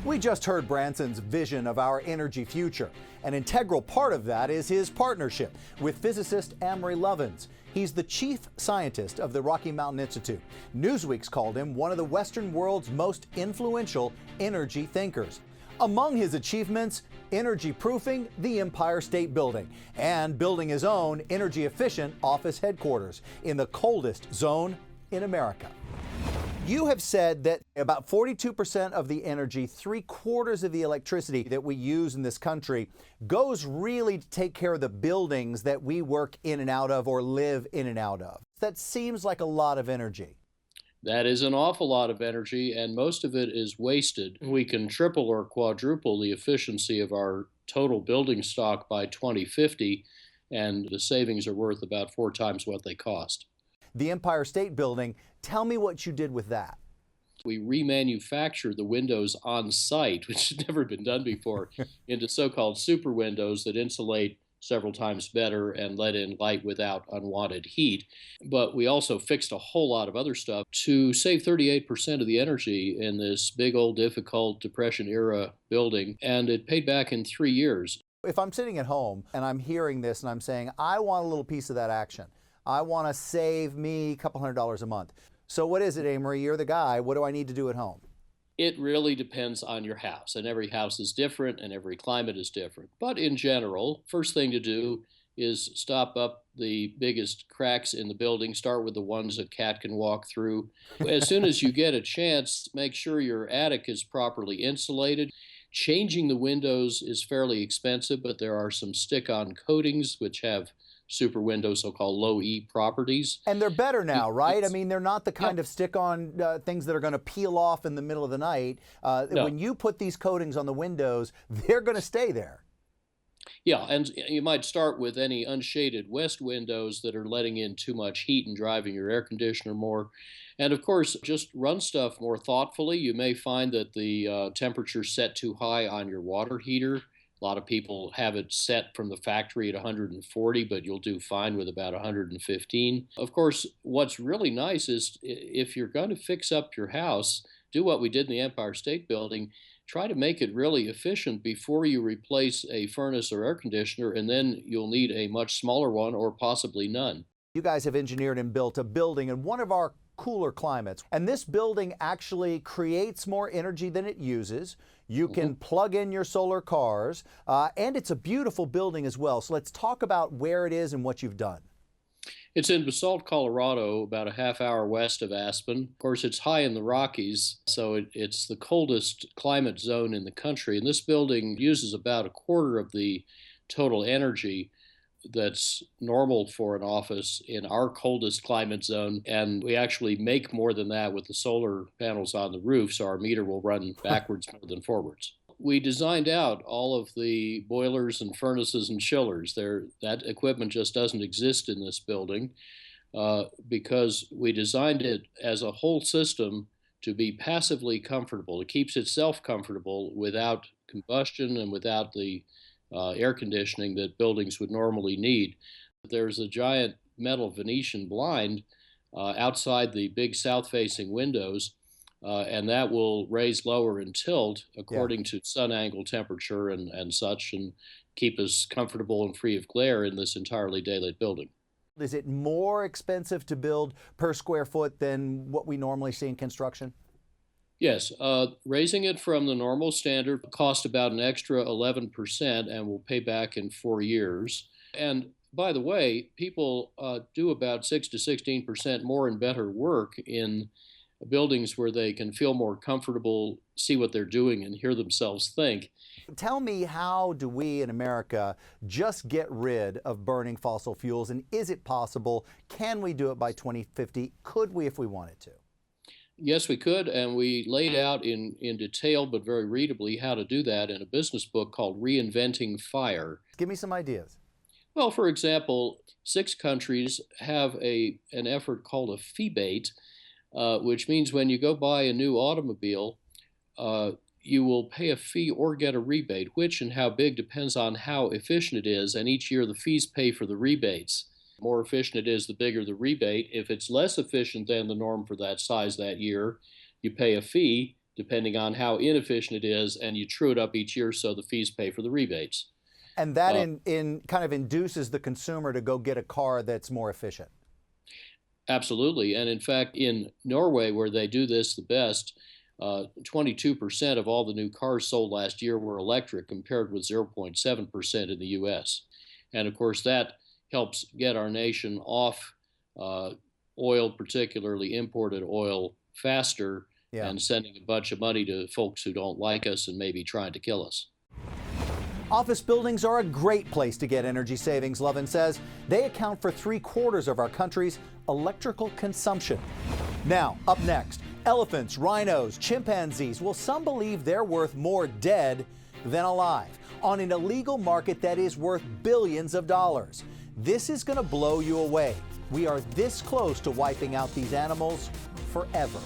We just heard Branson's vision of our energy future. An integral part of that is his partnership with physicist Amory Lovins. He's the chief scientist of the Rocky Mountain Institute. Newsweek's called him one of the Western world's most influential energy thinkers. Among his achievements, energy proofing the Empire State Building and building his own energy efficient office headquarters in the coldest zone in America. You have said that about 42% of the energy, 3/4 of the electricity that we use in this country goes really to take care of the buildings that we work in and out of or live in and out of. That seems like a lot of energy. That is an awful lot of energy, and most of it is wasted. We can triple or quadruple the efficiency of our total building stock by 2050, and the savings are worth about 4 times what they cost. The Empire State Building, tell me what you did with that. We remanufacture the windows on site, which has never been done before, into so-called super windows that insulate several times better and let in light without unwanted heat. But we also fixed a whole lot of other stuff to save 38% of the energy in this big old difficult Depression-era building, and it paid back in 3 years. If I'm sitting at home and I'm hearing this and I'm saying, I want a little piece of that action. I want to save me a couple $100s a month. So what is it, Amory? You're the guy. What do I need to do at home? It really depends on your house, and every house is different and every climate is different. But in general, first thing to do is stop up the biggest cracks in the building. Start with the ones a cat can walk through. As soon as you get a chance, make sure your attic is properly insulated. Changing the windows is fairly expensive, but there are some stick-on coatings which have super windows, so-called low-E properties. And they're better now, right? I mean, they're not the kind of stick-on things that are going to peel off in the middle of the night. No. When you put these coatings on the windows, they're going to stay there. Yeah, and you might start with any unshaded west windows that are letting in too much heat and driving your air conditioner more. And of course, just run stuff more thoughtfully. You may find that the temperature's set too high on your water heater. A lot of people have it set from the factory at 140, but you'll do fine with about 115. Of course, what's really nice is if you're going to fix up your house, do what we did in the Empire State Building. Try to make it really efficient before you replace a furnace or air conditioner, and then you'll need a much smaller one or possibly none. You guys have engineered and built a building in one of our cooler climates, and this building actually creates more energy than it uses. You can plug in your solar cars, and it's a beautiful building as well. So let's talk about where it is and what you've done. It's in Basalt, Colorado, about a half-hour west of Aspen. Of course, it's high in the Rockies, so it's the coldest climate zone in the country. And this building uses about a quarter of the total energy that's normal for an office in our coldest climate zone. And we actually make more than that with the solar panels on the roof, so our meter will run backwards more than forwards. We designed out all of the boilers and furnaces and chillers. That equipment just doesn't exist in this building because we designed it as a whole system to be passively comfortable. It keeps itself comfortable without combustion and without the air conditioning that buildings would normally need. There's a giant metal Venetian blind outside the big south-facing windows, and that will raise, lower, and tilt according to sun angle, temperature, and such, and keep us comfortable and free of glare in this entirely daylit building. Is it more expensive to build per square foot than what we normally see in construction? Yes, raising it from the normal standard cost about an extra 11% and will pay back in 4 years. And by the way, people do about 6 to 16% more and better work in buildings where they can feel more comfortable, see what they're doing, and hear themselves think. Tell me, how do we in America just get rid of burning fossil fuels? And is it possible? Can we do it by 2050? Could we if we wanted to? Yes, we could, and we laid out in detail, but very readably, how to do that in a business book called Reinventing Fire. Give me some ideas. Well, for example, 6 countries have an effort called a febate, which means when you go buy a new automobile, you will pay a fee or get a rebate. Which and how big depends on how efficient it is, and each year the fees pay for the rebates. The more efficient it is, the bigger the rebate. If it's less efficient than the norm for that size that year, you pay a fee. depending on how inefficient it is, and you true it up each year so the fees pay for the rebates. And that in kind of induces the consumer to go get a car that's more efficient. Absolutely. And in fact, in Norway, where they do this the best, 22% of all the new cars sold last year were electric, compared with 0.7% in the US. And of course, that helps get our nation off oil, particularly imported oil, faster, and sending a bunch of money to folks who don't like us and maybe trying to kill us. Office buildings are a great place to get energy savings, Lovins says. They account for 3/4 of our country's electrical consumption. Now, up next, elephants, rhinos, chimpanzees. Well, some believe they're worth more dead than alive on an illegal market that is worth billions of dollars. This is going to blow you away. We are this close to wiping out these animals forever.